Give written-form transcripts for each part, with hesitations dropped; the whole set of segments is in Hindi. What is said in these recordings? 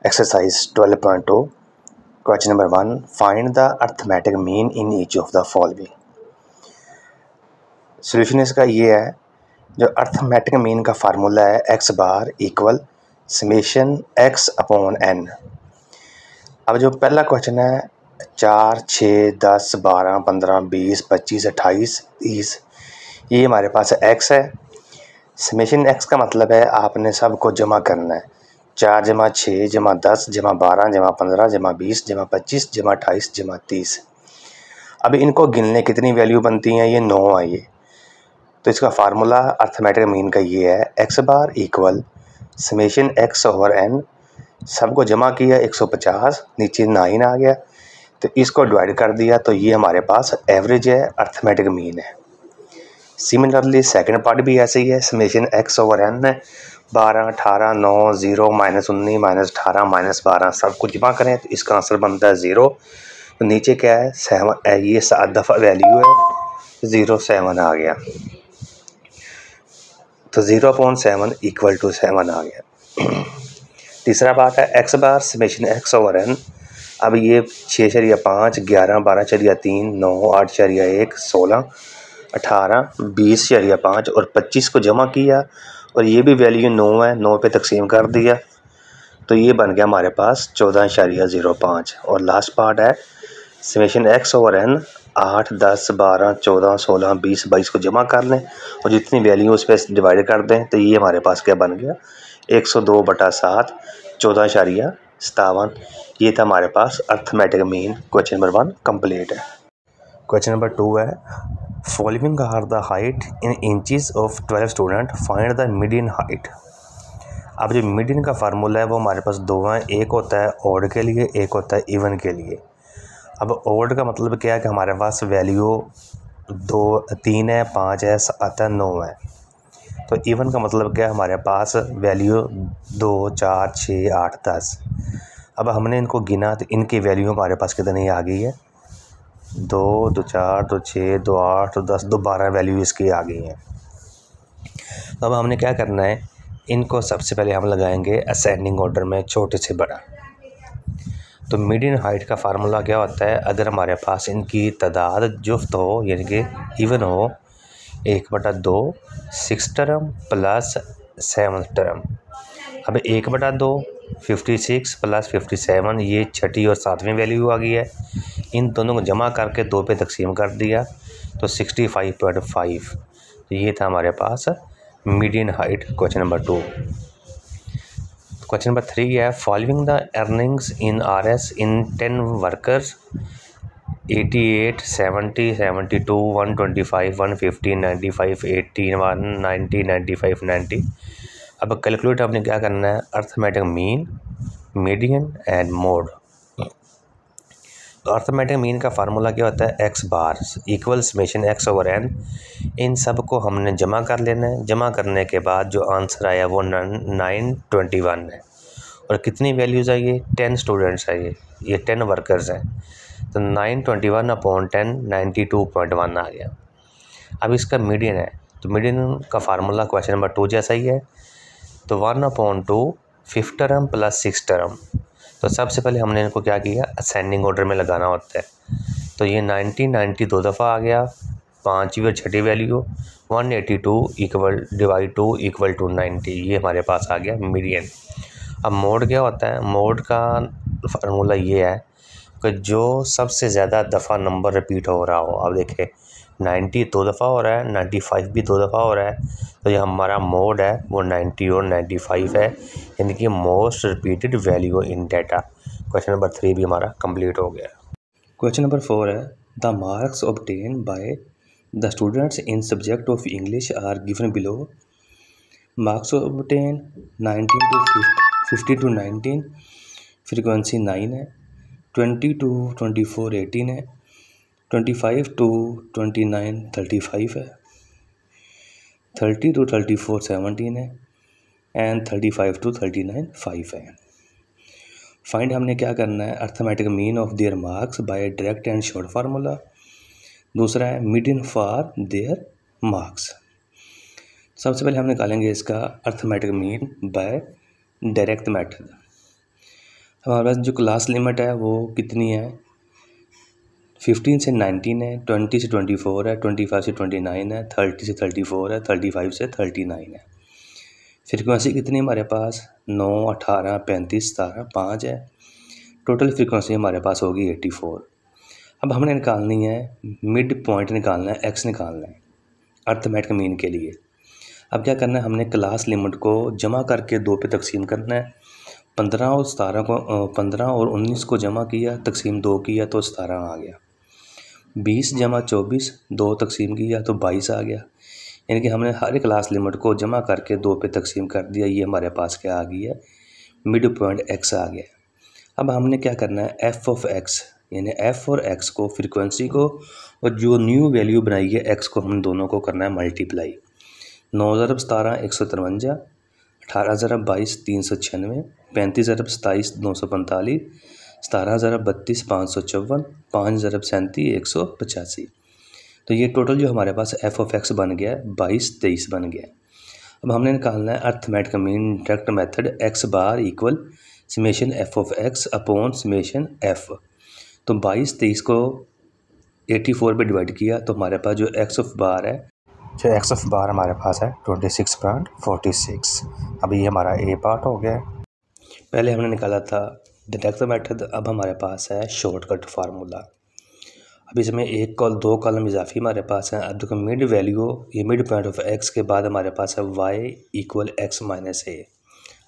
Exercise 12.2 Question number 1 Find the arithmetic mean in each of the following। Solution इसका ये है, जो अर्थमेटिक मीन का फार्मूला है x bar equal summation x upon n। अब जो पहला क्वेश्चन है 4, 6, 10, 12, 15, 20, 25, 28, 30, ये हमारे पास x है। समेशन x का मतलब है आपने सबको जमा करना है। 4 जमा 6 जमा 10 जमा 12 जमा 15 जमा 20 जमा 25 जमा 28 जमा 30। अब इनको गिनने कितनी वैल्यू बनती हैं, ये 9 है ये। तो इसका फार्मूला अर्थमेटिक मीन का ये है, x bar equal summation x over n। सबको जमा किया 150, नीचे 9 आ गया, तो इसको डिवाइड कर दिया, तो ये हमारे पास एवरेज है, अर्थमेटिक मीन है। सिमिलरली सेकंड पार्ट भी ऐसे ही है, समेशन x ओवर n है। 12, 18, 9, 0, -19, -18, -12 सब कुछ जमा करें तो इसका आंसर बनता है 0। तो नीचे क्या है 7, ये 7 दफ़ा वैल्यू है, 0.7 आ गया। तो 0/7 = 7 आ गया। तीसरा पार्ट है x बार समेशन x ओवर n। अब ये 6.5, 11, 12.3, 9, 8.1, 16, 18, 20.5 और 25 को जमा किया, और ये भी वैल्यू 9 है, 9 पे तकसीम कर दिया, तो ये बन गया हमारे पास 14.05। और लास्ट पार्ट है समेशन x ओवर n। 8, 10, 12, 14, 16, 20, 22 को जमा कर लें और जितनी वैल्यू उस पर डिवाइड कर दें, तो ये हमारे पास क्या बन गया 102/7, 14.57। ये था हमारे पास arithmetic mean. Question number 1 complete है। क्वेश्चन नंबर 2 है, following are the height in inches of 12 student, find the median height. अब जो मीडियन का फार्मूला है वो हमारे पास दो हैं, एक होता है ऑड के लिए, एक होता है इवन के लिए। अब ऑड का मतलब क्या है कि हमारे पास वैल्यू 2, 3 है, 5 है, 7 है, 9 है। तो इवन का मतलब क्या है, हमारे पास वैल्यू 2, 4, 6, 8, 10। अब हमने इनको गिना तो इनकी वैल्यू हमारे पास कितनी आ गई है, 2, 2, 4, 2, 6, 2, 8, 2, 10, 2, 12 वैल्यू इसकी आ गई हैं। तो अब हमने क्या करना है, इनको सबसे पहले हम लगाएंगे असेंडिंग ऑर्डर में, छोटे से बड़ा। तो मीडियन हाइट का फार्मूला क्या होता है, अगर हमारे पास इनकी तादाद जुफ्त हो यानी कि इवन हो, 1/2 6 टर्म प्लस 7 टर्म। अब 1/2 56 प्लस 57, ये छठी और 7वीं वैल्यू आ गई है। इन दोनों को जमा करके 2 पे तकसीम कर दिया तो 65.5। तो ये था हमारे पास median height. Question number 2। Question number 3 है, following the earnings in RS in 10 workers 88, 70, 72, 125, 150, 95, 80, 190, 95, 90। अब कैलकुलेट आपने क्या करना है, arithmetic mean, median and mode. तो अर्थमेटिक मीन का फार्मूला क्या होता है, x bar equal summation x over n। इन सब को हमने जमा कर लेना है। जमा करने के बाद जो आंसर आया वो 921 है। और कितनी वैल्यूज़ आई, ये 10 स्टूडेंट्स है, ये 10 वर्कर्स हैं। तो 921/10 92.1 आ गया। अब इसका मीडियन है, तो मीडियन का फार्मूला क्वेश्चन नंबर 2 जैसा ही है। तो 1/2 5 टर्म प्लस 6 टर्म। तो सबसे पहले हमने इनको क्या किया, असेंडिंग ऑर्डर में लगाना होता है। तो ये 90 2 दफ़ा आ गया, 5वीं और छठी वैल्यू 182 = 90। ये हमारे पास आ गया मीडियन। अब मोड क्या होता है, मोड का फार्मूला ये है कि जो सबसे ज़्यादा दफ़ा नंबर रिपीट हो रहा हो। अब देखिए 90 2 दफ़ा हो रहा है, 95 भी 2 दफ़ा हो रहा है, तो ये हमारा मोड है वो 90 और 95 है, यानी कि most repeated value in data. Question number 3 भी हमारा कंप्लीट हो गया। क्वेश्चन नंबर 4 है, the marks obtain by the students in subject of English are given below. Marks obtain 19 to 50 to 19, frequency 9 है। 20 to 24 18 है। 25 to 29 35 है। 30 to 34 17 है। एंड 35 to 39 5 है। फाइंड हमने क्या करना है, arithmetic mean of their marks bye direct and short formula. दूसरा है मीडियन फॉर देयर मार्क्स। सबसे पहले हम निकालेंगे इसका arithmetic mean by direct method. हमारे पास जो क्लास लिमिट है वो कितनी है, 15 से 19 है, 20 से 24 है, 25 से 29 है, 30 से 34 है, 35 से 39 है। फ्रीक्वेंसी कितनी हमारे पास 9, 18, 35, 17, 5 है। टोटल फ्रीक्वेंसी हमारे पास होगी 84। अब हमने निकालनी है मिड पॉइंट, निकालना है एक्स निकालना है अर्थमेटिक मीन के लिए। अब क्या करना है, हमने क्लास लिमिट को जमा करके 2 पे तकसीम करना है। 15 और 17 को 15 और 19 को जमा किया, तकसीम 2 किया तो 17 आ गया। 20 जमा 24 2 तकसीम किया तो 22 आ गया। यानी कि हमने हर क्लास लिमिट को जमा करके 2 पे तकसीम कर दिया। ये हमारे पास क्या आ गई है, मिड पॉइंट एक्स आ गया। अब हमने क्या करना है, एफ ऑफ एक्स यानी एफ और एक्स को, फ्रीक्वेंसी को और जो न्यू वैल्यू बनाई है एक्स को, हम दोनों को करना है मल्टीप्लाई। 9 ज़रब 17 153, 18 ज़रब 22 396, 35 ज़रब 27 945, 17 ज़रब 32 554, 5 ज़रब 37 185। तो ये टोटल जो हमारे पास एफ ऑफ एक्स बन गया है 22 23 बन गया। अब हमने निकालना है arithmetic mean direct method x bar equal summation F of x upon summation F. तो 22 23 को 84 पे डिवाइड किया तो हमारे पास जो एक्स ऑफ बार है, जो एक्स ऑफ बार हमारे पास है 26.46। अभी ये हमारा ए पार्ट हो गया। पहले हमने निकाला था डायरेक्ट मेथड, अब हमारे पास है शॉर्टकट फार्मूला। अब इसमें 2 कॉलम इजाफी हमारे पास है। अब देखो मिड वैल्यू, ये मिड पॉइंट ऑफ एक्स के बाद हमारे पास है वाई इक्वल एक्स माइनस ए।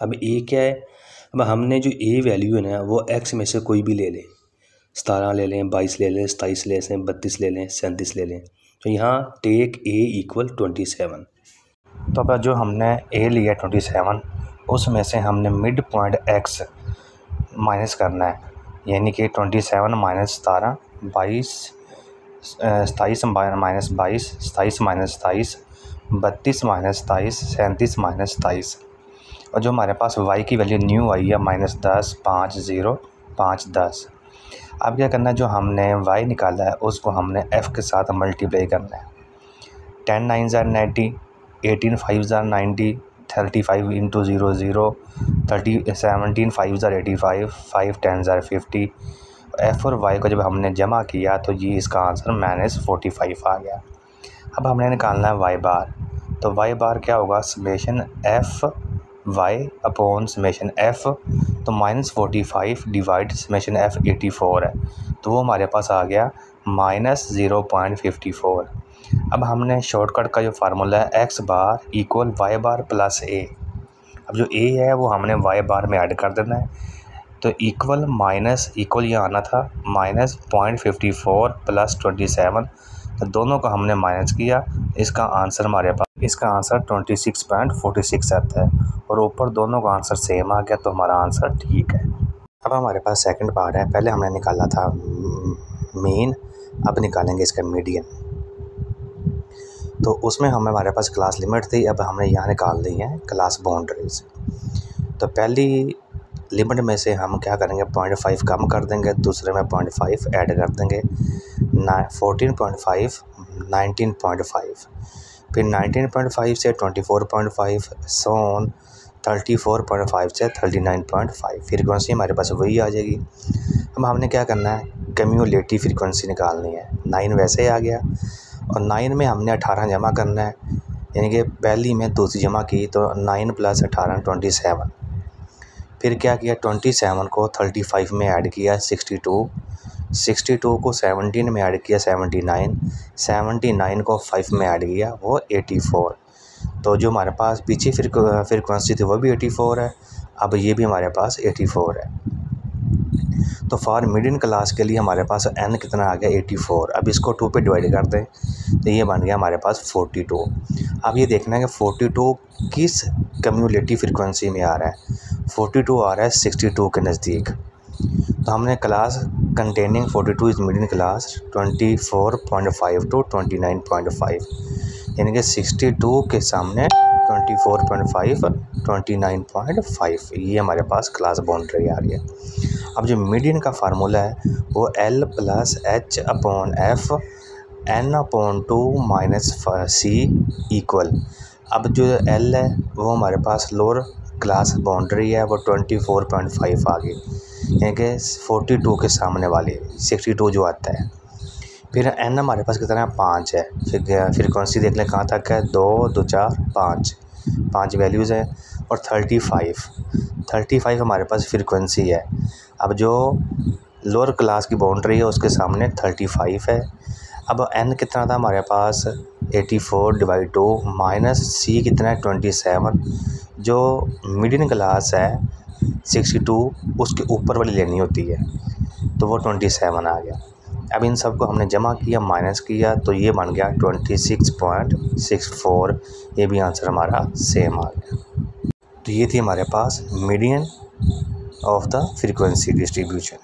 अब ए क्या है, अब हमने जो ए वैल्यू है ना वो एक्स में से कोई भी ले लें, 17 ले लें, 22 ले लें, 27 ले लें, 32 ले लें, 37 ले लें। तो यहाँ टेक ए इक्वल 27। तो अब जो हमने ए लिया 27, उसमें से हमने मिड पॉइंट एक्स माइनस करना है। यानी कि 27 minus 17 22, 27 minus 22, 27 minus 27, 32 minus 27, 37 minus 27। और जो हमारे पास y की वैल्यू न्यू आई है -10 5 0 5 10। अब क्या करना है, जो हमने y निकाला है उसको हमने f के साथ मल्टीप्लाई करना है। 10 9 ज़ार 90, 18 5 ज़ार 90, 35 इंटू 0 0, 17 5 ज़ार 85, 5 10 ज़ार 50। एफ़ और वाई को जब हमने जमा किया तो ये इसका आंसर -45 आ गया। अब हमने निकालना है वाई बार। तो वाई बार क्या होगा, summation F Y upon summation F. तो -45 डिवाइड समेशन एफ़ 84 है, तो वो हमारे पास आ गया -0.54। अब हमने शॉर्टकट का जो फार्मूला है एक्स बार इक्वल वाई बार प्लस ए। अब जो ए है वो हमने वाई बार में ऐड कर देना है। तो इक्वल माइनस इक्वल ये आना था -0.54 प्लस 27। तो दोनों का हमने माइनस किया, इसका आंसर हमारे पास, इसका आंसर 26.46 आता है और ऊपर दोनों का आंसर सेम आ गया, तो हमारा आंसर ठीक है। अब हमारे पास सेकंड पार्ट है। पहले हमने निकाला था मीन, अब निकालेंगे इसका मीडियन। तो उसमें हमारे पास क्लास लिमिट थी, अब हमने यहाँ निकाल दी है क्लास बाउंड्रीज। तो पहली लिमिट में से हम क्या करेंगे, 0.5 कम कर देंगे, दूसरे में 0.5 ऐड कर देंगे। 14.5 19.5, फिर 19.5 से 24.5 सोन 34.5 से 39.5। फ्रीक्वेंसी हमारे पास वही आ जाएगी। अब हमने क्या करना है, कम्यूलेटिव फ्रीक्वेंसी निकालनी है। 9 वैसे ही आ गया और 9 में हमने 18 जमा करना है, यानी कि पहली में दूसरी जमा की तो 9 + 18 27। फिर क्या किया, 27 को 35 में ऐड किया 62, 62 को 17 में ऐड किया 79, 79 को 5 में ऐड किया वो 84। तो जो हमारे पास पीछे फ्रीक्वेंसी थी वो भी 84 है, अब ये भी हमारे पास 84 है। तो फॉर मिडियन क्लास के लिए हमारे पास n कितना आ गया 84। अब इसको 2 पे डिवाइड कर दें तो ये बन गया हमारे पास 42। अब ये देखना है कि 42 किस कम्यूलेटिव फ्रीक्वेंसी में आ रहा है। 42 आ रहा है 62 के नज़दीक। तो हमने class containing 42 is median class 24.5 to 29.5, यानी कि 62 के सामने 24.5 29.5, ये हमारे पास क्लास बाउंड्री आ रही है। अब जो मीडियन का फार्मूला है वो L + H upon F n/2 - C equal. अब जो L है वो हमारे पास लोअर क्लास बाउंड्री है वो 24.5 आ गई। यानी कि 42 के सामने वाली 62 जो आता है। फिर एन हमारे पास कितना है 5 है। फिर फ्रीक्वेंसी देख लें कहाँ तक है 2 2 4 5 वैल्यूज़ हैं और 35 हमारे पास फ्रीक्वेंसी है। अब जो लोअर क्लास की बाउंड्री है उसके सामने 35 है। अब एन कितना था हमारे पास 84/2 माइनस सी कितना है 27। जो मिडिल क्लास है 62 उसके ऊपर वाली लेनी होती है तो वो 27 आ गया। अब इन सब को हमने जमा किया माइनस किया तो ये बन गया 26.64। ये भी आंसर हमारा सेम आ गया। तो ये थी हमारे पास median of the frequency distribution.